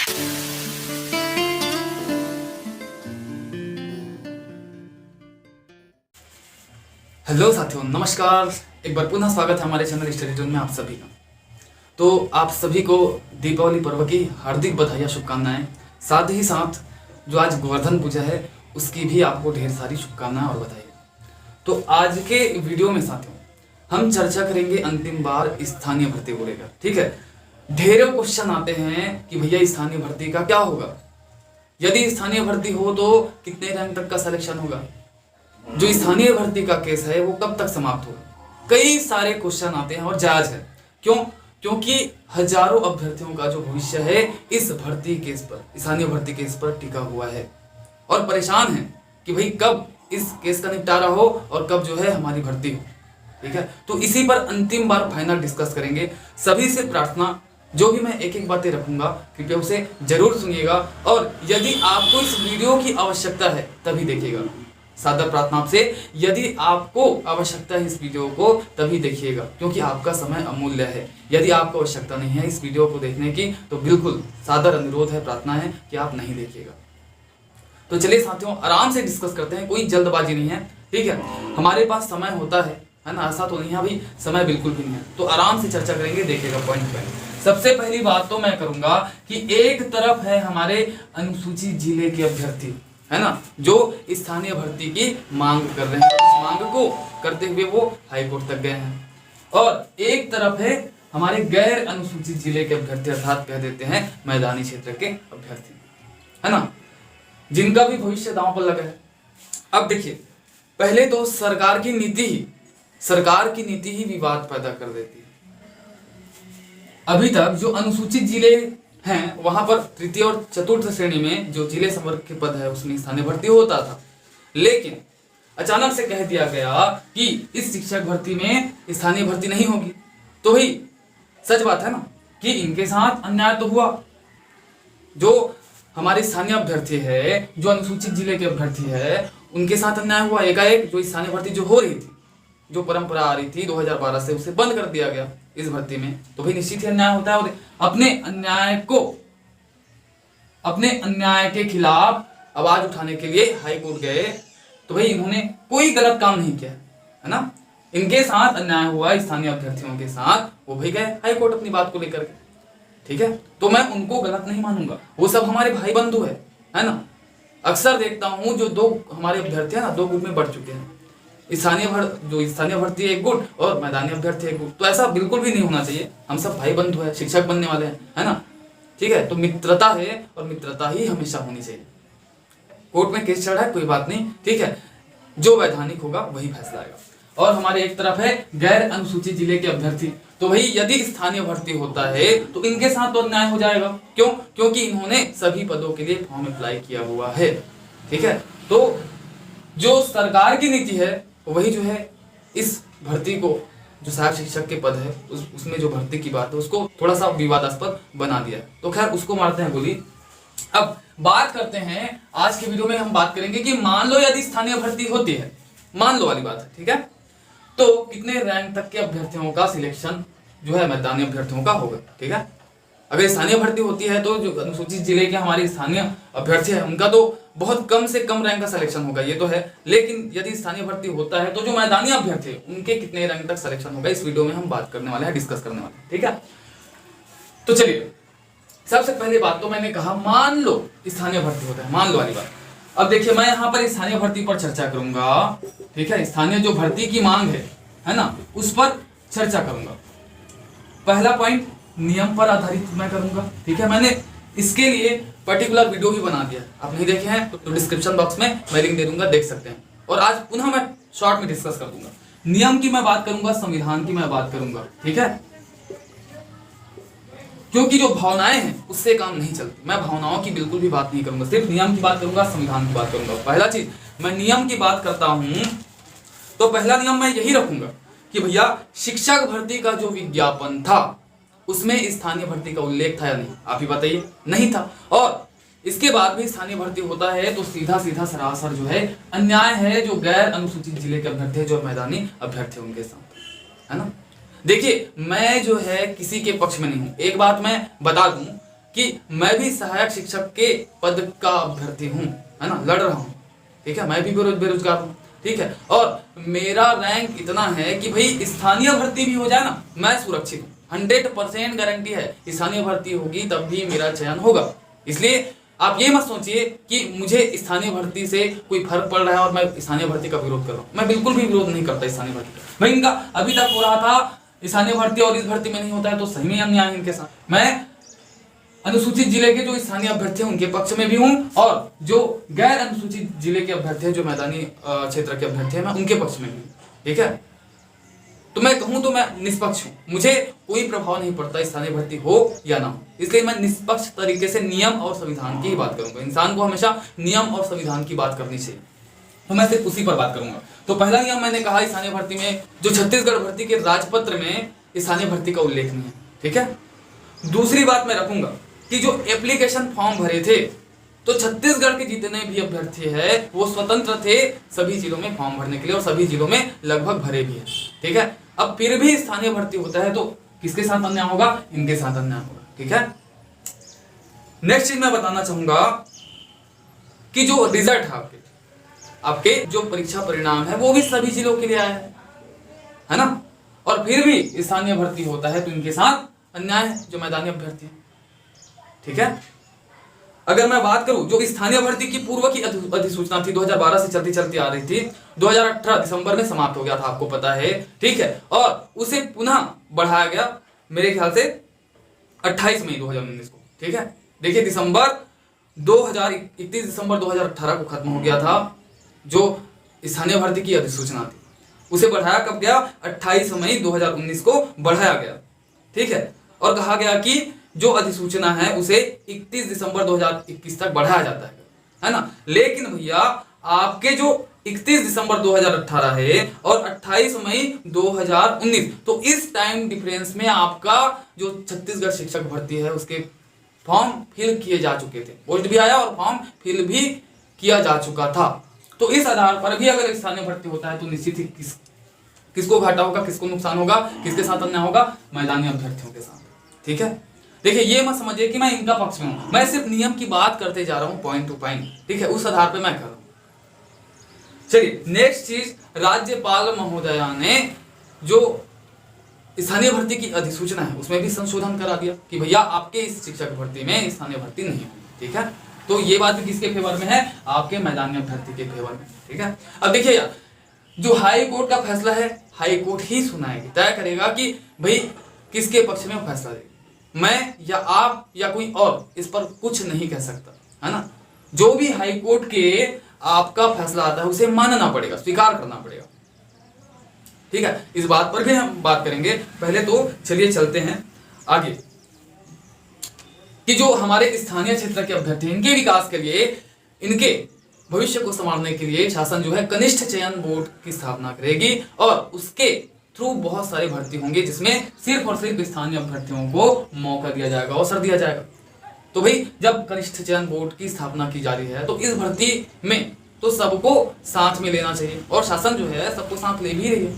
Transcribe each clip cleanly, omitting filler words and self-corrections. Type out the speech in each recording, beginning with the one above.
Hello साथियों, नमस्कार। एक बार पुनः स्वागत है हमारे चैनल स्टडी जोन में आप सभी का। तो आप सभी को दीपावली पर्व की हार्दिक बधाई, शुभकामनाएं। साथ ही साथ जो आज गोवर्धन पूजा है उसकी भी आपको ढेर सारी शुभकामनाएं और बधाई। तो आज के वीडियो में साथियों हम चर्चा करेंगे अंतिम बार स्थानीय भर्ती को लेकर। ठीक है, ढेरों क्वेश्चन आते हैं कि भैया स्थानीय भर्ती का क्या होगा, यदि स्थानीय भर्ती हो तो कितने रैंक तक का सिलेक्शन होगा, जो स्थानीय भर्ती का केस है वो कब तक समाप्त होगा। कई सारे क्वेश्चन आते हैं और जायज है। क्यों? क्योंकि हजारों अभ्यर्थियों का जो भविष्य है इस भर्ती केस पर, स्थानीय भर्ती केस पर टिका हुआ है और परेशान है कि भाई कब इस केस का निपटारा हो और कब जो है हमारी भर्ती हो। ठीक है, तो इसी पर अंतिम बार फाइनल डिस्कस करेंगे। सभी से प्रार्थना, जो भी मैं एक एक बातें रखूंगा कृपया उसे जरूर सुनिएगा और यदि आपको इस वीडियो की आवश्यकता है तभी देखिएगा। सादर प्रार्थना आपसे, यदि आपको आवश्यकता है इस वीडियो को तभी देखिएगा, क्योंकि आपका समय अमूल्य है। यदि आपको आवश्यकता नहीं है इस वीडियो को देखने की तो बिल्कुल सादर अनुरोध है, प्रार्थना है कि आप नहीं देखिएगा। तो चलिए साथियों आराम से डिस्कस करते हैं, कोई जल्दबाजी नहीं है। ठीक है, हमारे पास समय होता है ना, ऐसा तो नहीं है अभी समय बिल्कुल भी नहीं है। तो आराम से चर्चा करेंगे, देखिएगा पॉइंट पॉइंट। सबसे पहली बात तो मैं करूंगा कि एक तरफ है हमारे अनुसूचित जिले के अभ्यर्थी, है ना, जो स्थानीय भर्ती की मांग कर रहे हैं, इस मांग को करते हुए वो हाई कोर्ट तक गए हैं। और एक तरफ है हमारे गैर अनुसूचित जिले के अभ्यर्थी, अर्थात कह देते हैं मैदानी क्षेत्र के अभ्यर्थी, है ना, जिनका भी भविष्य दांव पर लगा है। अब देखिए, पहले तो सरकार की नीति ही विवाद पैदा कर देती है। अभी तक जो अनुसूचित जिले हैं वहां पर तृतीय और चतुर्थ श्रेणी में जो जिले संवर्ग के पद है उसमें स्थानीय भर्ती होता था, लेकिन अचानक से कह दिया गया कि इस शिक्षक भर्ती में स्थानीय भर्ती नहीं होगी। तो भाई सच बात है ना कि इनके साथ अन्याय तो हुआ। जो हमारे स्थानीय अभ्यर्थी है, जो अनुसूचित जिले के अभ्यर्थी है, उनके साथ अन्याय हुआ। एकाएक जो स्थानीय भर्ती जो हो रही थी, जो परंपरा आ रही थी 2012 से, उसे बंद कर दिया गया इस भर्ती में। तो भाई निश्चित ही अन्याय होता है और अपने अन्याय के खिलाफ आवाज उठाने के लिए हाई कोर्ट गए। तो भाई इन्होंने कोई गलत काम नहीं किया, है ना। इनके साथ अन्याय हुआ स्थानीय अभ्यर्थियों के साथ, वो भाई गए हाई कोर्ट अपनी बात को लेकर के। ठीक है, तो मैं उनको गलत नहीं मानूंगा, वो सब हमारे भाई बंधु है ना। अक्सर देखता हूं जो दो हमारे अभ्यर्थी है ना, दो गुट में बढ़ चुके हैं। स्थानीय भर्ती एक गुट और मैदानी अभ्यर्थी एक गुट। तो ऐसा बिल्कुल भी नहीं होना चाहिए। हम सब भाई बंधु है, शिक्षक बनने वाले हैं, है ना। ठीक है, तो मित्रता है और मित्रता ही हमेशा होनी चाहिए। कोर्ट में केस चढ़ा है कोई बात नहीं, ठीक है, जो वैधानिक होगा वही फैसला आएगा। और हमारे एक तरफ है गैर अनुसूचित जिले के अभ्यर्थी। तो भाई यदि स्थानीय भर्ती होता है तो इनके साथ तो अन्याय हो जाएगा। क्यों? क्योंकि इन्होंने सभी पदों के लिए फॉर्म अप्लाई किया हुआ है। ठीक है, तो जो सरकार की नीति है वही जो है इस भर्ती को, जो सहायक शिक्षक के पद है उसमें जो भर्ती की बात है उसको थोड़ा सा विवादास्पद बना दिया। तो खैर उसको मारते हैं गोली। अब बात करते हैं, आज के वीडियो में हम बात करेंगे कि मान लो यदि स्थानीय भर्ती होती है, मान लो वाली बात है, ठीक है, तो कितने रैंक तक के अभ्यर्थियों का सिलेक्शन जो है मैदानी अभ्यर्थियों का होगा। ठीक है, अगर स्थानीय भर्ती होती है तो जो अनुसूचित जिले के हमारे स्थानीय अभ्यर्थी है उनका तो बहुत कम से कम रैंक का सिलेक्शन होगा, ये तो है। लेकिन यदि स्थानीय भर्ती होता है तो जो मैदानी अभ्यर्थी है उनके कितने रैंक तक सिलेक्शन होगा, इस वीडियो में हम बात करने वाले हैं, डिस्कस करने वाले हैं। ठीक है, तो चलिए सबसे पहले बात तो मैंने कहा मान लो स्थानीय भर्ती होता है, मान लो वाली बात। अब देखिए मैं यहाँ पर स्थानीय भर्ती पर चर्चा करूंगा। ठीक है, स्थानीय जो भर्ती की मांग है ना, उस पर चर्चा करूंगा। पहला पॉइंट नियम पर आधारित मैं करूंगा। ठीक है, मैंने इसके लिए पर्टिकुलर वीडियो भी बना दिया, आप नहीं देखे हैं तो डिस्क्रिप्शन बॉक्स में मैं लिंक दे दूंगा, देख सकते हैं। और आज पुनः मैं शॉर्ट में डिस्कस कर दूंगा। नियम की मैं बात करूंगा, संविधान की मैं बात करूंगा। ठीक है, क्योंकि जो भावनाएं हैं उससे काम नहीं चलती। मैं भावनाओं की बिल्कुल भी बात नहीं करूंगा, सिर्फ नियम की बात करूंगा, संविधान की बात करूंगा। पहला चीज मैं नियम की बात करता हूं तो पहला नियम मैं यही रखूंगा कि भैया शिक्षक भर्ती का जो विज्ञापन था उसमें स्थानीय भर्ती का उल्लेख था या नहीं, आप ही बताइए। नहीं था। और इसके बाद भी स्थानीय भर्ती होता है तो सीधा सीधा सरासर जो है अन्याय है जो गैर अनुसूचित जिले के अभ्यर्थी है, जो मैदानी अभ्यर्थी उनके साथ, है ना। देखिए मैं जो है किसी के पक्ष में नहीं हूं। एक बात मैं बता दूं कि मैं भी सहायक शिक्षक के पद का अभ्यर्थी हूँ, है ना, लड़ रहा हूँ, ठीक है, मैं भी बेरोजगार हूँ, ठीक है, और मेरा रैंक इतना है कि भाई स्थानीय भर्ती भी हो जाए ना, मैं सुरक्षित हूँ, 100% गारंटी है, स्थानीय भर्ती होगी तब भी मेरा चयन होगा। इसलिए आप ये मत सोचिए कि मुझे स्थानीय भर्ती से कोई फर्क पड़ रहा है और मैं स्थानीय भर्ती का विरोध कर रहा हूँ। मैं बिल्कुल भी विरोध नहीं करता स्थानीय भर्ती का। भाई इनका अभी तक हो रहा था स्थानीय भर्ती और इस भर्ती में नहीं होता है तो सही में अन्याय है इनके साथ। मैं अनुसूचित जिले के जो स्थानीय अभ्यर्थी हैं उनके पक्ष में भी हूं और जो गैर अनुसूचित जिले के अभ्यर्थी हैं, जो मैदानी क्षेत्र के अभ्यर्थी हैं, मैं उनके पक्ष में भी हूं, ठीक है। तो मैं कहूं तो मैं निष्पक्ष हूं, मुझे कोई प्रभाव नहीं पड़ता स्थानीय भर्ती हो या ना हो, इसलिए मैं निष्पक्ष तरीके से नियम और संविधान की ही बात करूंगा। इंसान को हमेशा नियम और संविधान की बात करनी चाहिए, तो मैं सिर्फ उसी पर बात करूंगा। तो पहला नियम मैंने कहा स्थानीय भर्ती में जो छत्तीसगढ़ भर्ती के राजपत्र में स्थानीय भर्ती का उल्लेख नहीं है, ठीक है। दूसरी बात मैं रखूंगा कि जो एप्लीकेशन फॉर्म भरे थे तो छत्तीसगढ़ के जितने भी अभ्यर्थी है वो स्वतंत्र थे सभी जिलों में फॉर्म भरने के लिए और सभी जिलों में लगभग भरे भी है, ठीक है। अब फिर भी स्थानीय भर्ती होता है तो किसके साथ अन्याय होगा? इनके साथ अन्याय होगा, ठीक है। नेक्स्ट चीज मैं बताना चाहूंगा कि जो रिजल्ट है आपके जो परीक्षा परिणाम है वो भी सभी जिलों के लिए आया है ना, और फिर भी स्थानीय भर्ती होता है तो इनके साथ अन्याय है जो मैदानी अभ्यर्थी है, ठीक है। अगर मैं बात करूं जो स्थानीय भर्ती की पूर्व की अधिसूचना थी 2012 से चलती चलती आ रही थी, 2018 दिसंबर में समाप्त हो गया था, आपको पता है, ठीक है, और उसे पुनः बढ़ाया गया मेरे ख्याल से 28 मई 2019 को, ठीक है। देखिए 31 दिसंबर 2018 को खत्म हो गया था जो स्थानीय भर्ती की अधिसूचना थी, उसे बढ़ाया कब गया? 28 मई 2019 को बढ़ाया गया, ठीक है, और कहा गया कि जो अधिसूचना है उसे 31 दिसंबर 2021 तक बढ़ाया जाता है ना। लेकिन भैया आपके जो 31 दिसंबर 2018 है और 28 मई 2019, तो इस टाइम डिफरेंस में आपका जो छत्तीसगढ़ शिक्षक भर्ती है उसके फॉर्म फिल किए जा चुके थे, पोस्ट भी आया और फॉर्म फिल भी किया जा चुका था। तो इस आधार पर भी अगर स्थानीय भर्ती होता है तो निश्चित ही किसको घाटा होगा, किसको नुकसान होगा, किसके साथ अन्याय होगा? मैदानी अभ्यर्थियों के साथ, ठीक है। देखिए ये मत समझिए कि मैं इनका पक्ष में हूं, मैं सिर्फ नियम की बात करते जा रहा हूं पॉइंट टू पॉइंट, ठीक है, उस आधार पे मैं कर रहा हूं। चलिए नेक्स्ट चीज, राज्यपाल महोदया ने जो स्थानीय भर्ती की अधिसूचना है उसमें भी संशोधन करा दिया कि भैया आपके इस शिक्षक भर्ती में स्थानीय भर्ती नहीं होगी, ठीक है। तो ये बात भी किसके फेवर में है? आपके मैदानी अभ्यर्थी के फेवर में, ठीक है। अब देखिए यार जो हाई कोर्ट का फैसला है हाई कोर्ट ही सुनाएगी, तय करेगा कि भाई किसके पक्ष में फैसला देगी। मैं या आप या कोई और इस पर कुछ नहीं कह सकता, है ना। जो भी हाई कोर्ट के आपका फैसला आता है उसे मानना पड़ेगा, स्वीकार करना पड़ेगा, ठीक है। इस बात पर भी हम बात करेंगे। पहले तो चलिए चलते हैं आगे कि जो हमारे स्थानीय क्षेत्र के अभ्यर्थी इनके विकास के लिए, इनके भविष्य को संभालने के लिए शासन जो है कनिष्ठ चयन बोर्ड की स्थापना करेगी और उसके थ्रू बहुत सारी भर्ती होंगे जिसमें सिर्फ और सिर्फ स्थानीय अभ्यर्थियों को मौका दिया जाएगा, अवसर दिया जाएगा। तो भाई जब कनिष्ठ चयन बोर्ड की स्थापना की जा रही है तो इस भर्ती में तो सबको साथ में लेना चाहिए और शासन जो है सबको साथ ले भी रही है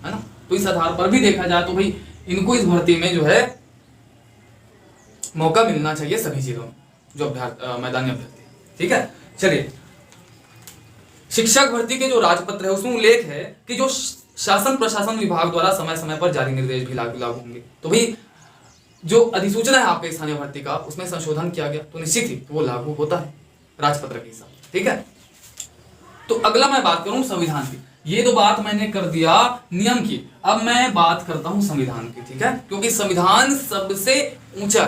ना। तो इस आधार पर भी देखा जाए तो भाई इनको इस भर्ती में जो है मौका मिलना चाहिए सभी जिलों में जो मैदानी अभ्यर्थी, ठीक है। चलिए शिक्षक भर्ती के जो राजपत्र है उसमें उल्लेख है कि जो शासन प्रशासन विभाग द्वारा समय समय पर जारी निर्देश भी लागू होंगे। तो भाई जो अधिसूचना है आपके स्थानीय भर्ती का उसमें संशोधन किया गया तो निश्चित ही वो लागू होता है राजपत्र के हिसाब, ठीक है। तो अगला मैं बात करूं संविधान की। ये तो बात मैंने कर दिया नियम की, अब मैं बात करता हूं संविधान की, ठीक है, क्योंकि संविधान सबसे ऊंचा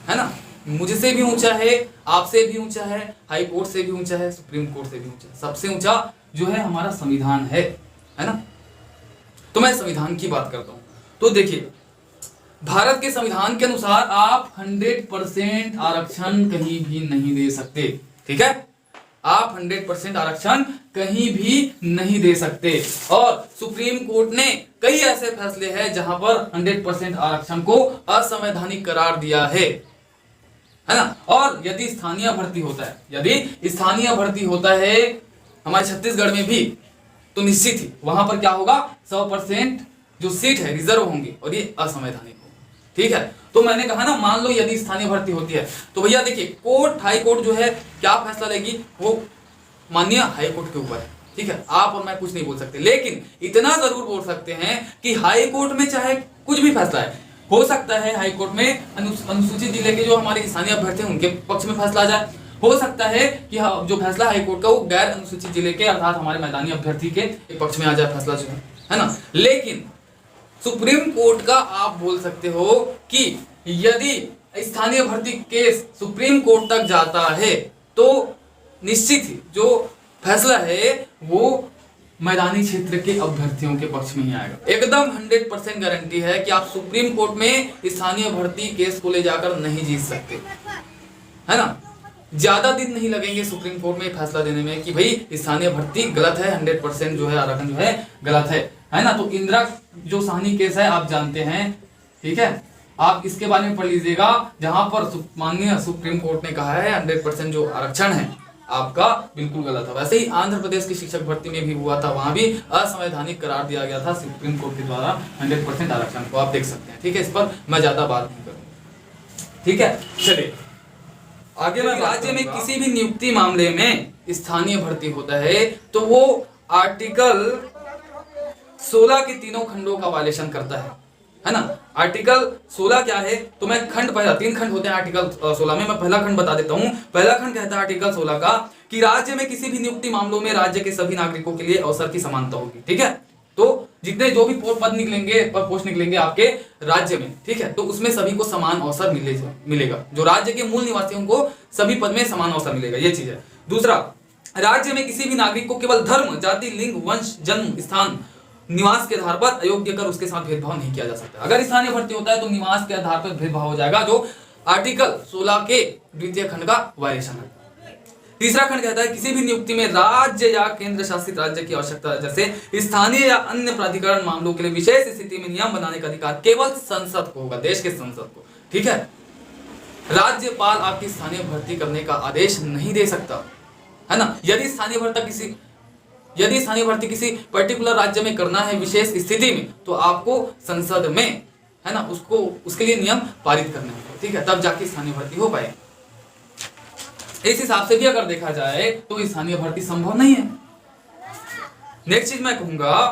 है ना, मुझसे भी ऊंचा है, आपसे भी ऊंचा है, हाई कोर्ट से भी ऊंचा है, सुप्रीम कोर्ट से भी ऊंचा है, सबसे ऊंचा जो है हमारा संविधान है ना। तो मैं संविधान की बात करता हूं। तो देखिए भारत के संविधान के अनुसार आप 100% आरक्षण कहीं भी नहीं दे सकते, ठीक है। आप 100% आरक्षण कहीं भी नहीं दे सकते और सुप्रीम कोर्ट ने कई ऐसे फैसले हैं जहां पर 100% आरक्षण को असंवैधानिक करार दिया है ना। और यदि स्थानीय भर्ती होता है हमारे छत्तीसगढ़ में भी तो निश्चित ही वहां पर क्या होगा, 100% जो सीट है रिजर्व होंगी और ये असंवैधानिक होगी, ठीक है। तो मैंने कहा ना, मान लो यदि स्थानीय भर्ती होती है तो भैया देखिए कोर्ट, हाई कोर्ट जो है क्या फैसला लेगी, वो माननीय हाई कोर्ट के ऊपर है। ठीक है, आप और मैं कुछ नहीं बोल सकते, लेकिन इतना जरूर बोल सकते हैं कि हाई कोर्ट में चाहे कुछ भी फैसला है, हो सकता है हाई कोर्ट में अनुसूचित जिले के जो हमारे स्थानीय अभ्यर्थी हैं उनके पक्ष में फैसला आ जाए, हो सकता है कि जो फैसला हाई कोर्ट का वो गैर अनुसूचित जिले के अर्थात हमारे मैदानी अभ्यर्थी के पक्ष में आ जाए फैसला जो है ना। लेकिन सुप्रीम कोर्ट का आप बोल सकते हो कि यदि स्थानीय भर्ती केस सुप्रीम कोर्ट तक जाता है तो निश्चित ही जो फैसला है वो मैदानी क्षेत्र के अभ्यर्थियों के पक्ष में ही आएगा। एकदम 100% गारंटी है कि आप सुप्रीम कोर्ट में स्थानीय भर्ती केस को ले जाकर नहीं जीत सकते, है ना। ज्यादा दिन नहीं लगेंगे सुप्रीम कोर्ट में फैसला देने में कि भाई स्थानीय भर्ती गलत है, 100% जो है आरक्षण जो है गलत है ना। तो इंदिरा जो साहनी केस है आप जानते हैं, ठीक है, आप इसके बारे में पढ़ लीजिएगा, जहां पर माननीय सुप्रीम कोर्ट ने कहा है 100% जो आरक्षण है आपका बिल्कुल गलत है। वैसे ही आंध्र प्रदेश की शिक्षक भर्ती में भी हुआ था, वहां भी असंवैधानिक करार दिया गया था सुप्रीम कोर्ट के द्वारा 100% आरक्षण को, आप देख सकते हैं। ठीक है, इस पर मैं ज्यादा बात नहीं करूंगा। ठीक है, चलिए आगे। मैं राज्य में किसी भी नियुक्ति मामले में स्थानीय भर्ती होता है तो वो आर्टिकल 16 के तीनों खंडों का वायलेशन करता है ना। आर्टिकल 16 क्या है, तो मैं खंड पहला, 3 खंड होते हैं आर्टिकल 16 में, मैं पहला खंड बता देता हूं। पहला खंड कहता है आर्टिकल 16 का कि राज्य में किसी भी नियुक्ति मामलों में राज्य के सभी नागरिकों के लिए अवसर की समानता होगी। ठीक है, तो जितने जो भी पद निकलेंगे, पोस्ट निकलेंगे आपके राज्य में, ठीक है, तो उसमें सभी को समान अवसर मिलेगा। जो राज्य के मूल निवासियों को सभी पद में समान अवसर मिलेगा, ये चीज है। दूसरा, राज्य में किसी भी नागरिक को केवल धर्म, जाति, लिंग, वंश, जन्म स्थान, निवास के आधार पर अयोग्य कर उसके साथ भेदभाव नहीं किया जा सकता। अगर स्थानीय भर्ती होता है तो निवास के आधार पर भेदभाव हो जाएगा, जो आर्टिकल 16 के द्वितीय खंड का वायलेशन है। तीसरा खंड कहता है किसी भी नियुक्ति में राज्य या केंद्र शासित राज्य की आवश्यकता जैसे स्थानीय या अन्य प्राधिकरण मामलों के लिए विशेष स्थिति में नियम बनाने का अधिकार केवल संसद को होगा, देश के संसद को। ठीक है, राज्यपाल आपकी स्थानीय भर्ती करने का आदेश नहीं दे सकता, है ना। यदि स्थानीय भर्ती किसी पर्टिकुलर राज्य में करना है विशेष स्थिति में, तो आपको संसद में, है ना, उसके लिए नियम पारित करने होंगे। ठीक है, तब जाके स्थानीय भर्ती हो पाए। इस हिसाब से भी अगर देखा जाए तो स्थानीय भर्ती संभव नहीं है। नेक्स्ट चीज मैं कहूंगा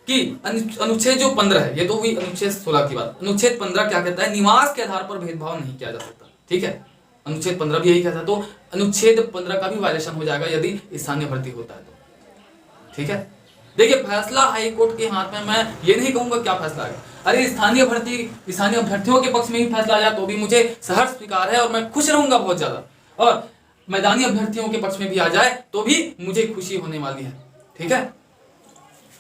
कि अनुच्छेद जो 15 है, ये तो हुई अनुच्छेद 16 की बात। अनुच्छेद 15 क्या कहता है, निवास के आधार पर भेदभाव नहीं किया जा सकता। ठीक है, अनुच्छेद 15 भी यही कहता है, तो अनुच्छेद 15 का भी वायलेशन हो जाएगा यदि स्थानीय भर्ती होता है तो। ठीक है, देखिए फैसला हाई कोर्ट के हाथ में, मैं ये नहीं कहूंगा क्या फैसला आएगा। अरे स्थानीय अभ्यर्थियों के पक्ष में ही फैसला आ जाए तो भी मुझे सहर्ष स्वीकार है और मैं खुश रहूंगा बहुत ज्यादा, और मैदानी अभ्यर्थियों के पक्ष में भी आ जाए तो भी मुझे खुशी होने वाली है। ठीक है,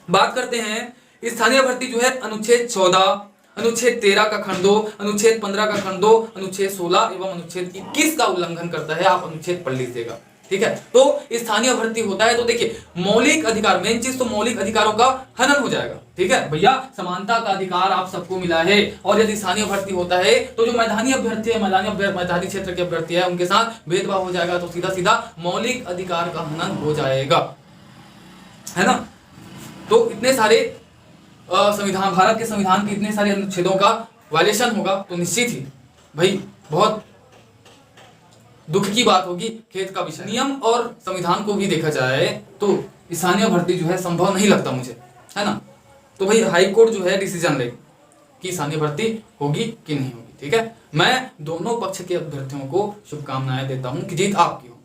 बात करते हैं स्थानीय भर्ती जो है अनुच्छेद 14, अनुच्छेद 13 का खंड 2, अनुच्छेद 15 का खंड 2, अनुच्छेद 16 एवं अनुच्छेद 21 का उल्लंघन करता है। आप अनुच्छेद पढ़ लीजिएगा। ठीक है, तो स्थानीय भर्ती होता है तो देखिए मौलिक अधिकार, मेन चीज तो मौलिक अधिकारों का हनन हो जाएगा। ठीक है भैया, समानता का अधिकार आप सबको मिला है, और यदि स्थानीय भर्ती होता है तो जो मैदानी अभ्यर्थी है, मैदानी क्षेत्र के अभ्यर्थी है, उनके साथ भेदभाव हो जाएगा, तो सीधा सीधा मौलिक अधिकार का हनन हो जाएगा, है ना। तो इतने सारे संविधान, भारत के संविधान के इतने सारे अनुच्छेदों का वायलेशन होगा, तो निश्चित ही भाई बहुत दुख की बात होगी, खेद का विषय। नियम और संविधान को भी देखा जाए तो स्थानीय भर्ती जो है संभव नहीं लगता मुझे, है ना। तो भाई हाई कोर्ट जो है डिसीजन ले कि स्थानीय भर्ती होगी कि नहीं होगी। ठीक है, मैं दोनों पक्ष के अभ्यर्थियों को शुभकामनाएं देता हूं कि जीत आपकी हो।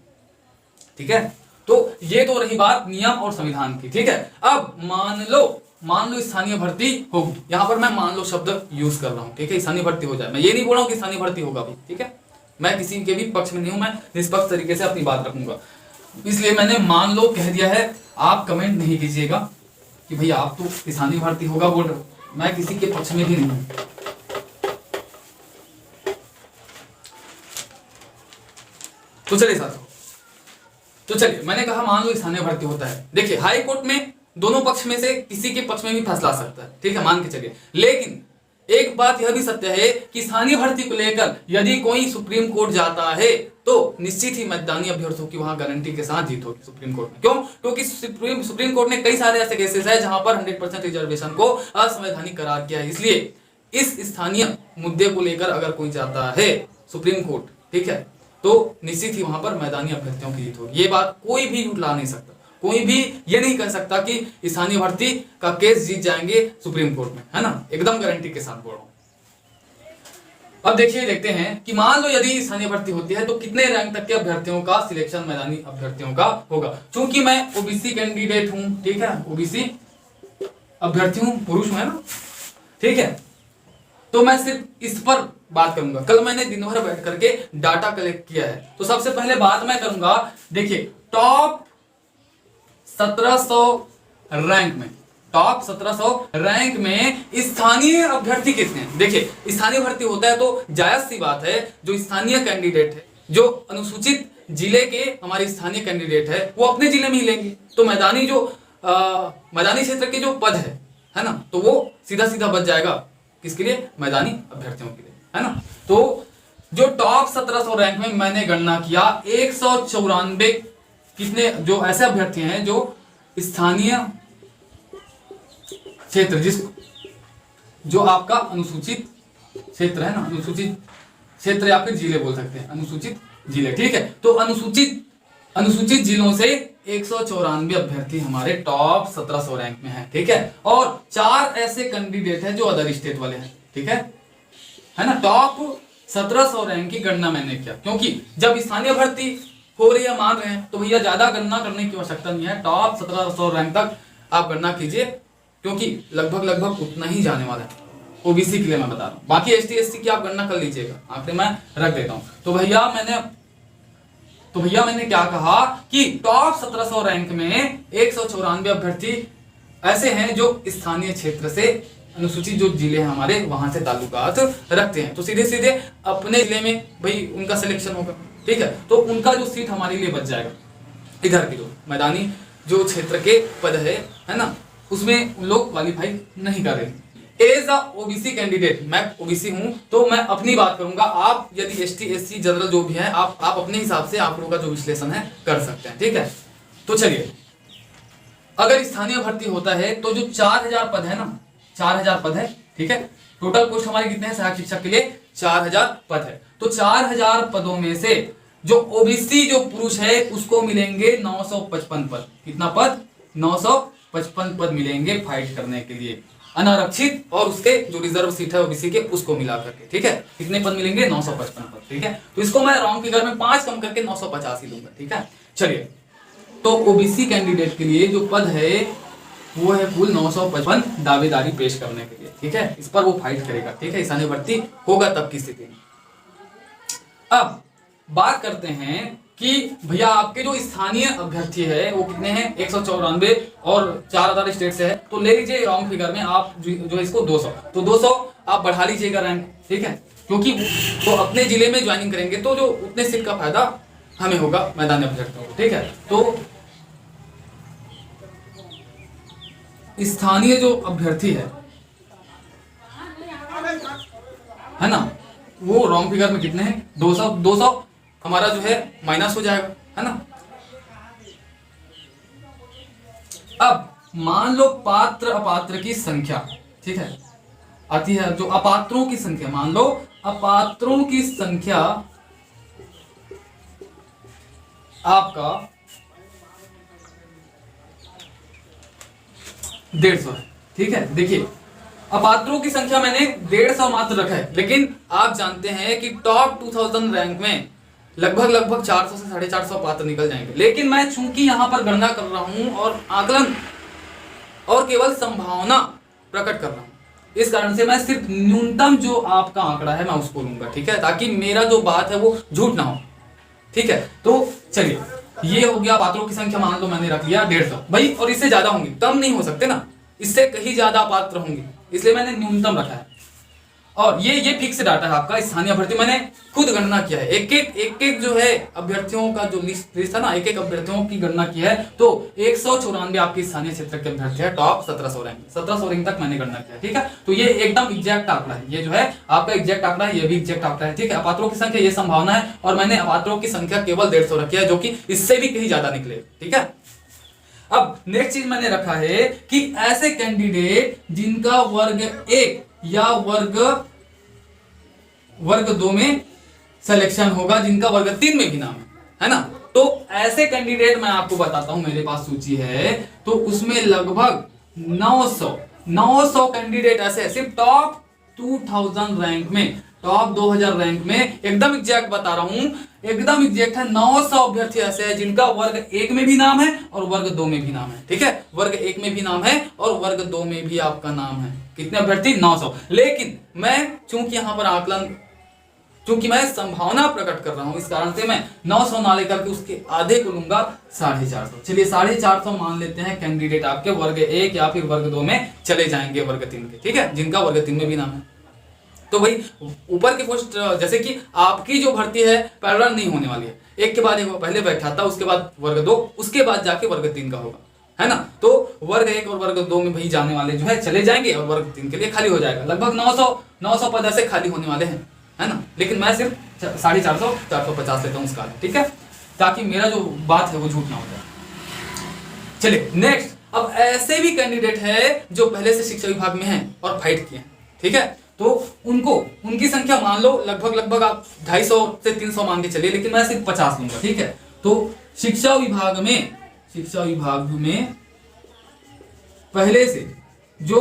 ठीक है, तो ये तो रही बात नियम और संविधान की। ठीक है, अब मान लो स्थानीय भर्ती होगी, यहां पर मैं मान लो शब्द यूज कर रहा हूं। ठीक है, स्थानीय भर्ती हो जाए, मैं ये नहीं बोल रहा हूं कि स्थानीय भर्ती होगा भी। ठीक है, मैं किसी के भी पक्ष में नहीं हूं, मैं निष्पक्ष तरीके से अपनी बात रखूंगा, इसलिए मैंने मान लो कह दिया है। आप कमेंट नहीं कीजिएगा कि भैया आप तो स्थानीय भर्ती होगा बोल रहे हो, मैं किसी के पक्ष में भी नहीं हूं। तो चलिए साथियों, तो चलिए मैंने कहा मान लो स्थानीय भर्ती होता है। देखिए हाई कोर्ट में दोनों पक्ष में से किसी के पक्ष में भी फैसला आ सकता है। ठीक है, मान के चलिए, लेकिन एक बात यह भी सत्य है कि स्थानीय भर्ती को लेकर यदि कोई सुप्रीम कोर्ट जाता है तो निश्चित ही मैदानी अभ्यर्थियों की वहां गारंटी के साथ जीत होगी सुप्रीम कोर्ट में। क्यों? क्योंकि सुप्रीम कोर्ट ने कई सारे ऐसे केसेस है जहां पर 100% रिजर्वेशन को असंवैधानिक करार किया है। इसलिए इस स्थानीय मुद्दे को लेकर अगर कोई जाता है सुप्रीम कोर्ट, ठीक है, तो निश्चित ही वहां पर मैदानी अभ्यर्थियों की जीत होगी। ये बात कोई भी उठला नहीं सकता, कोई भी ये नहीं कह सकता कि स्थानीय भर्ती का केस जीत जाएंगे सुप्रीम कोर्ट में, है ना, एकदम गारंटी के साथ बोल रहा हूं। अब देखते हैं कि मान लो यदि स्थानीय भर्ती होती है तो कितने रैंक तक के अभ्यर्थियों का सिलेक्शन मैदानी अभ्यर्थियों का होगा। चूंकि मैं ओबीसी कैंडिडेट हूं, ठीक है, ओबीसी अभ्यर्थी हूं, पुरुष हूं, है ना, ठीक है, तो मैं सिर्फ इस पर बात करूंगा। कल मैंने दिन भर बैठ करके डाटा कलेक्ट किया है, तो सबसे पहले बात मैं करूंगा, देखिए टॉप 1700 रैंक में, टॉप 1700 रैंक में स्थानीय अभ्यर्थी कितने हैं। देखिए स्थानीय भर्ती होता है तो जायज सी बात है जो स्थानीय कैंडिडेट है, जो अनुसूचित जिले के हमारे स्थानीय कैंडिडेट है, वो अपने जिले में ही लेंगे। तो मैदानी जो मैदानी क्षेत्र के जो पद है ना, तो वो सीधा सीधा बच जाएगा किसके लिए, मैदानी अभ्यर्थियों के लिए, है ना। तो जो टॉप 1700 रैंक में मैंने गणना किया 194 कितने जो ऐसे अभ्यर्थी हैं जो स्थानीय क्षेत्र, जो आपका अनुसूचित क्षेत्र है ना, अनुसूचित क्षेत्र या फिर जिले बोल सकते हैं, अनुसूचित जिले, ठीक है। तो अनुसूचित जिलों से 194 अभ्यर्थी हमारे टॉप 1700 रैंक में हैं, ठीक है। और 4 ऐसे कैंडिडेट हैं जो अदर स्टेट वाले हैं, ठीक है ना। टॉप 1700 रैंक की गणना मैंने किया, क्योंकि जब स्थानीय भर्ती हो रही है, मान रहे हैं, तो भैया ज्यादा गणना करने की आवश्यकता नहीं है। टॉप 1700 रैंक तक आप गणना कीजिए, क्योंकि लगभग उतना ही जाने वाला है ओबीसी के लिए मैं बता रहा हूं। बाकी एसटी एससी की आप गणना कर लीजिएगा, आंकड़े मैं रख देता हूं। तो भैया मैंने क्या कहा कि टॉप 1700 रैंक में 194 अभ्यर्थी ऐसे हैं जो स्थानीय क्षेत्र से, अनुसूचित जो जिले हैं हमारे, वहां से ताल्लुकात रखते हैं। तो सीधे सीधे अपने जिले में भाई उनका सिलेक्शन होगा, ठीक है। तो उनका जो सीट हमारे लिए बच जाएगा, इधर की जो मैदानी जो क्षेत्र के पद है ना, उसमें उन लोग क्वालिफाई नहीं कर रहे। एज अ ओबीसी कैंडिडेट, मैं ओबीसी हूं तो मैं अपनी बात करूंगा। आप यदि एसटी एससी जनरल जो भी है, आप अपने हिसाब से आप लोगों का जो विश्लेषण है कर सकते हैं, ठीक है। तो चलिए, अगर स्थानीय भर्ती होता है तो जो 4000 पद है ना, 4000 पद है, ठीक है। टोटल पोस्ट हमारे कितने हैं सहायक शिक्षक के लिए, 4000 पद है। तो 4000 पदों में से जो ओबीसी जो पुरुष है उसको मिलेंगे 955 पद। कितना पद, 955 पद मिलेंगे फाइट करने के लिए, अनारक्षित और उसके जो रिजर्व सीट है ओबीसी के, उसको मिला करके, ठीक है। कितने पद मिलेंगे, 955 पद, ठीक है। तो इसको मैं राउंड फिगर में 5 कम करके 950 ही लूंगा, ठीक है। चलिए, तो ओबीसी कैंडिडेट के लिए जो पद है वो है कुल 955 दावेदारी पेश करने के लिए, ठीक है। इस पर वो फाइट करेगा, ठीक है, स्थानीय भर्ती होगा तब की स्थिति में। अब बात करते हैं कि भैया आपके जो स्थानीय अभ्यर्थी है वो कितने हैं, 194 और 4000 स्टेट से है। तो ले लीजिए राउंड फिगर में आप जो है इसको 200, तो 200 आप बढ़ा लीजिएगा रैंक, ठीक है, क्योंकि तो अपने जिले में ज्वाइनिंग करेंगे तो जो उतने सीट का फायदा हमें होगा मैदानी अभ्यर्थियों को, ठीक है। तो स्थानीय जो अभ्यर्थी है ना, वो राउंड फिगर में कितने हैं, 200 हमारा जो है माइनस हो जाएगा, है ना। अब मान लो पात्र अपात्र की संख्या, ठीक है, आती है जो अपात्रों की संख्या, मान लो अपात्रों की संख्या आपका 150 है, ठीक है। देखिए, अपात्रों की संख्या मैंने 150 मात्र रखा है, लेकिन आप जानते हैं कि टॉप 2000 रैंक में लगभग 400 से 450 पात्र निकल जाएंगे। लेकिन मैं चूंकि यहां पर गणना कर रहा हूं और आकलन और केवल संभावना प्रकट कर रहा हूं, इस कारण से मैं सिर्फ न्यूनतम जो आपका आंकड़ा है मैं उसको लूंगा, ठीक है, ताकि मेरा जो बात है वो झूठ ना हो, ठीक है। तो चलिए, ये हो गया पात्रों की संख्या, मान लो मैंने रख लिया 150 भाई, और इससे ज्यादा होंगे, कम नहीं हो सकते ना, इससे कहीं ज्यादा पात्र होंगे, इसलिए मैंने न्यूनतम रखा है। और ये फिक्स डाटा है आपका स्थानीय भर्ती, मैंने खुद गणना किया है, एक जो है अभ्यर्थियों का जो लिस्ट है ना, एक अभ्यर्थियों की गणना की है। तो 194 आपके स्थानीय क्षेत्र के अभ्यर्थी है टॉप 1700 रैंक, 1700 रैंक तक मैंने गणना किया, ठीक है। तो ये एकदम एग्जैक्ट आंकड़ा है, ये जो है आपका एग्जैक्ट आंकड़ा है, ये भी एग्जैक्ट आंकड़ा है, ठीक है। अपात्रों की संख्या ये संभावना है, और मैंने अपात्रों की संख्या केवल 150 रखी है, जो कि इससे भी कहीं ज्यादा निकले, ठीक है। अब नेक्स्ट चीज मैंने रखा है कि ऐसे कैंडिडेट जिनका वर्ग 1 या वर्ग 2 में सिलेक्शन होगा जिनका वर्ग 3 में भी नाम है ना। तो ऐसे कैंडिडेट मैं आपको बताता हूं, मेरे पास सूची है, तो उसमें लगभग 900 कैंडिडेट ऐसे सिर्फ टॉप 2000 रैंक में, टॉप 2000 रैंक में, एकदम एग्जैक्ट बता रहा हूं, एकदम एग्जैक्ट है, 900 अभ्यर्थी ऐसे हैं जिनका वर्ग 1 में भी नाम है और वर्ग 2 में भी नाम है। ठीक है, वर्ग 1 में भी नाम है और वर्ग 2 में भी आपका नाम है। कितने अभ्यर्थी? 900। लेकिन मैं चूंकि यहां पर आकलन, चूंकि मैं संभावना प्रकट कर रहा हूं, इस कारण से मैं 900 ना लेकर के उसके आधे को लूंगा 450। चलिए 450 मान लेते हैं कैंडिडेट आपके वर्ग 1 या फिर वर्ग 2 में चले जाएंगे, वर्ग 3 के। ठीक है, जिनका वर्ग 3 में भी नाम है। तो भाई ऊपर की पोस्ट, जैसे कि आपकी जो भर्ती है पैरेलल नहीं होने वाली है, एक के बाद एक पहले बैठा था, उसके बाद वर्ग 2, उसके बाद जाके वर्ग 3 का होगा, है ना। तो वर्ग 1 और वर्ग 2 में भाई जाने वाले जो है चले जाएंगे और वर्ग 3 के लिए खाली हो जाएगा। लगभग 900 पद ऐसे खाली होने वाले हैं, है ना। लेकिन मैं सिर्फ 450 450 लेता हूँ उसका, ठीक है, ताकि मेरा जो बात है वो झूठ ना हो जाए। चलिए नेक्स्ट, अब ऐसे भी कैंडिडेट है जो पहले से शिक्षा विभाग में हैं और फाइट किए हैं। ठीक है, तो उनकी संख्या मान लो लगभग आप 250 से 300 मान के चलिए, लेकिन मैं सिर्फ 50 लूंगा। ठीक है, तो शिक्षा विभाग में पहले से जो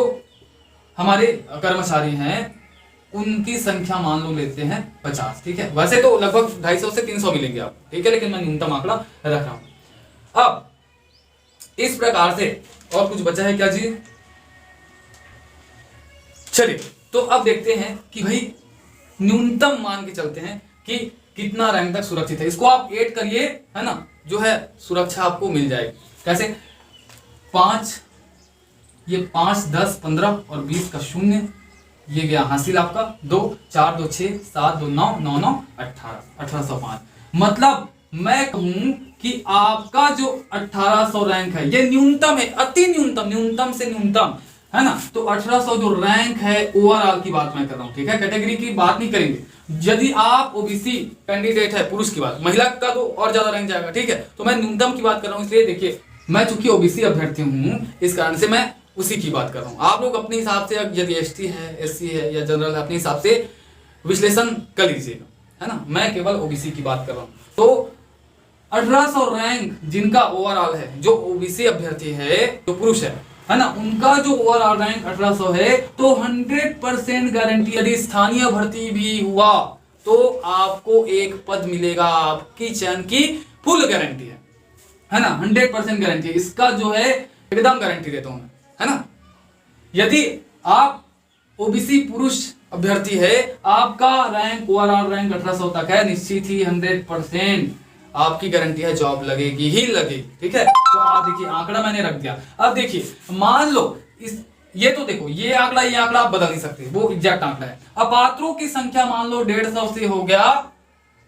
हमारे कर्मचारी हैं उनकी संख्या मान लो लेते हैं 50। ठीक है, वैसे तो लगभग 250 से 300 मिलेंगे आप, ठीक है, लेकिन मैं न्यूनतम आंकड़ा रख रहा हूं। अब इस प्रकार से और कुछ बचा है क्या जी? चलिए तो अब देखते हैं कि भाई न्यूनतम मान के चलते हैं कि कितना रैंक तक सुरक्षित है। इसको आप ऐड करिए, है ना, जो है सुरक्षा आपको मिल जाएगी। कैसे? 5, ये 5, 10, 15 और 20 का 0, ये गया हासिल आपका 2, 4, 2, 6, 7, 2, 9, 9, 9, 18, 1805। मतलब मैं कहूं कि आपका जो 1800 रैंक है ये न्यूनतम है, अति न्यूनतम से न्यूनतम, है ना। तो 1800 जो रैंक है ओवरऑल की बात मैं कर रहा हूं, ठीक है, कैटेगरी की बात नहीं करेंगे। यदि आप ओबीसी कैंडिडेट है, पुरुष की बात, महिला का तो और ज्यादा रैंक जाएगा। ठीक है, तो मैं न्यूनतम की बात कर रहा हूं, इसलिए देखिए मैं चूंकि ओबीसी अभ्यर्थी हूं इस कारण से मैं उसी की बात कर रहा हूं। आप लोग अपने हिसाब से यदि एसटी है, एससी है या जनरल है, अपने हिसाब से विश्लेषण कर लीजिएगा, है ना। मैं केवल ओबीसी की बात कर रहा हूं। तो 1800 रैंक जिनका ओवरऑल है, जो ओबीसी अभ्यर्थी है, जो पुरुष है ना, उनका जो ओवरऑल रैंक 1800 है, तो 100% गारंटी, यदि स्थानीय भर्ती भी हुआ तो आपको एक पद मिलेगा, आपकी चयन की फुल गारंटी है ना, 100% गारंटी है। इसका जो है एकदम गारंटी देता हूं मैं, है ना। यदि आप ओबीसी पुरुष अभ्यर्थी है, आपका रैंक ओवरऑल रैंक 1800 तक है, निश्चित ही 100% आपकी गारंटी है, जॉब लगेगी ही लगेगी। ठीक है, तो आप देखिए आंकड़ा मैंने रख दिया। अब देखिए मान लो ये तो देखो ये आंकड़ा आप बदल नहीं सकते, वो एग्जैक्ट आंकड़ा है। अपात्रों की संख्या मान लो 150 से हो गया,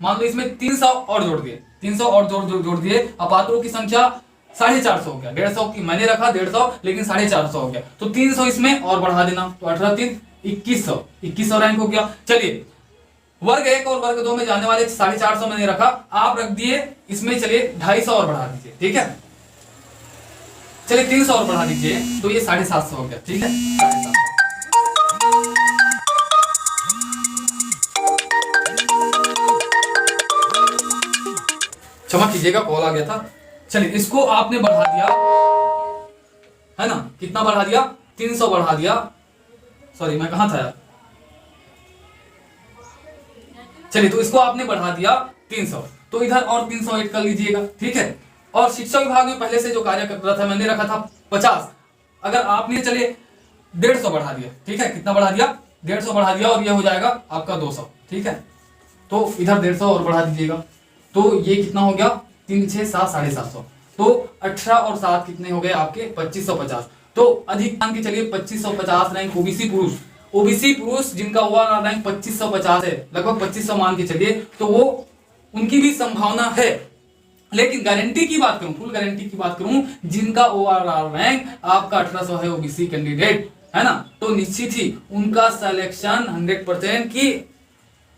मान लो इसमें 300 और जोड़ दिए, 300 और जोड़ दिए, अपात्रों की संख्या 450 हो गया। 150 की मैंने रखा 150, लेकिन 450 हो गया, तो 300 इसमें और बढ़ा देना, तो 18 3 2100 रैंक हो गया। चलिए वर्ग 1 और वर्ग 2 में जाने वाले 450 मैंने रखा, आप रख दिए इसमें, चलिए 250 और बढ़ा दीजिए। ठीक है, चलिए 300 और बढ़ा दीजिए, तो ये 750 हो गया। ठीक है, 750। क्षमा कीजिएगा कॉल आ गया था। चलिए इसको आपने बढ़ा दिया, है ना, कितना बढ़ा दिया? 300 बढ़ा दिया। सॉरी मैं कहां था यार। चलिए तो इसको आपने बढ़ा दिया 300, तो इधर और 300 ऐड कर लीजिएगा। ठीक है, और शिक्षा विभाग में पहले से जो कार्य कर रहा था मैंने रखा था 50, अगर आपने चलिए 150 बढ़ा दिया। ठीक है, कितना बढ़ा दिया? 150 बढ़ा दिया, और ये हो जाएगा आपका 200। ठीक है, तो इधर 150 और बढ़ा दीजिएगा, तो ये कितना हो गया? 3, 6, 7, 750। तो 18 और 7 कितने हो गए आपके? 2550। तो अधिक मान के चलिए 2550 रैंक ओबीसी पुरुष जिनका ओवरऑल रैंक 2550 है, लगभग 2500 मान के चलिए, तो वो उनकी भी संभावना है। लेकिन गारंटी की बात करूं, फुल गारंटी की बात करूं, जिनका ओवरऑल रैंक आपका 1800 है, ओबीसी कैंडिडेट, है ना, तो निश्चित ही उनका सिलेक्शन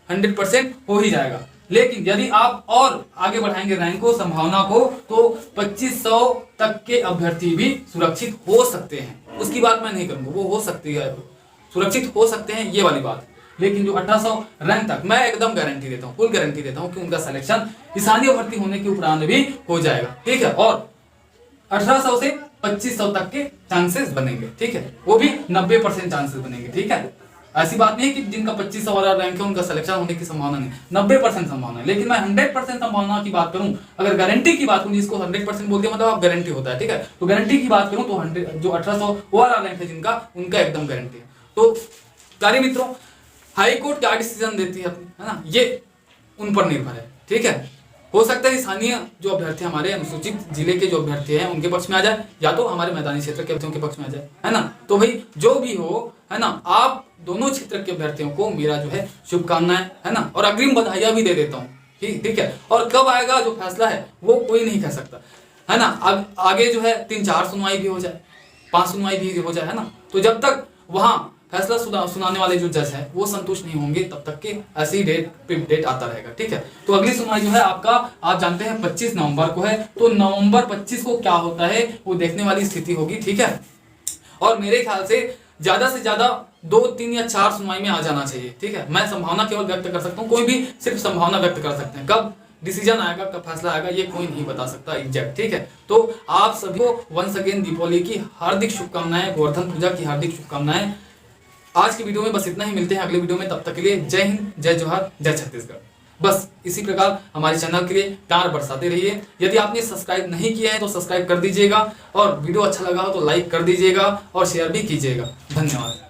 100% हो ही जाएगा। लेकिन यदि आप और आगे बढ़ाएंगे रैंक को, संभावना को, तो 2500 तक के अभ्यर्थी भी सुरक्षित हो सकते हैं। उसकी बात मैं नहीं करूंगा, वो हो सकती है सुरक्षित हो सकते हैं, ये वाली बात। लेकिन जो 1800 रैंक तक मैं एकदम गारंटी देता हूँ, फुल गारंटी देता हूँ कि उनका सिलेक्शन स्थानीय भर्ती होने के उपरांत भी हो जाएगा, ठीक है। और 1800 से 2500 तक के चांसेस बनेंगे, ठीक है, वो भी 90% चांसेस बनेंगे, ठीक है। ऐसी बात नहीं है कि जिनका 2500 वाला रैंक है उनका सिलेक्शन होने की संभावना नहीं, 90% संभावना है। लेकिन मैं 100% संभावना की बात करूं, अगर गारंटी की बात करूं, जिसको 100% बोलते हैं मतलब आप गारंटी होता है, ठीक है, तो गारंटी की बात करूं तो 100 जो 1800 वाला रैंक है जिनका, उनका एकदम गारंटी है। तो प्यारे मित्रों, हाई कोर्ट क्या डिसीजन देती है ना, ये उन पर निर्भर है, ठीक है। हो सकता है स्थानीय जो अभ्यर्थी हमारे अनुसूचित जिले के जो अभ्यर्थी हैं उनके पक्ष में आ जाए, या तो हमारे मैदानी क्षेत्र के अभ्यर्थियों के पक्ष में आ जाए, है ना। तो भाई जो भी हो, है ना, आप दोनों क्षेत्र के अभ्यर्थियों को मेरा जो है शुभकामनाएं, है ना, और अग्रिम बधाइयां भी दे देता हूँ, ठीक है। और कब आएगा जो फैसला है वो कोई नहीं कह सकता, है ना। आगे जो है 3-4 सुनवाई भी हो जाए, 5 सुनवाई भी हो जाए, है ना, तो जब तक वहां फैसला सुनाने वाले जो जज है वो संतुष्ट नहीं होंगे तब तक के ऐसी डेट आता रहेगा, ठीक है। तो अगली सुनवाई जो है आपका, आप जानते हैं 25 नवंबर को है, तो नवंबर 25 को क्या होता है वो देखने वाली स्थिति होगी, ठीक है। और मेरे ख्याल से ज्यादा 2, 3 या 4 सुनवाई में आ जाना चाहिए, ठीक है। मैं संभावना केवल व्यक्त कर सकता हूँ, कोई भी सिर्फ संभावना व्यक्त कर सकते हैं। कब डिसीजन आएगा, कब फैसला आएगा, ये कोई नहीं बता सकता एग्जैक्ट, ठीक है। तो आप सभी को वंस अगेन दीपावली की हार्दिक शुभकामनाएं, गोवर्धन पूजा की हार्दिक शुभकामनाएं। आज की वीडियो में बस इतना ही, मिलते हैं अगले वीडियो में, तब तक के लिए जय हिंद, जय जोहार, जय छत्तीसगढ़। बस इसी प्रकार हमारे चैनल के लिए प्यार बरसाते रहिए। यदि आपने सब्सक्राइब नहीं किया है तो सब्सक्राइब कर दीजिएगा, और वीडियो अच्छा लगा हो तो लाइक कर दीजिएगा और शेयर भी कीजिएगा। धन्यवाद।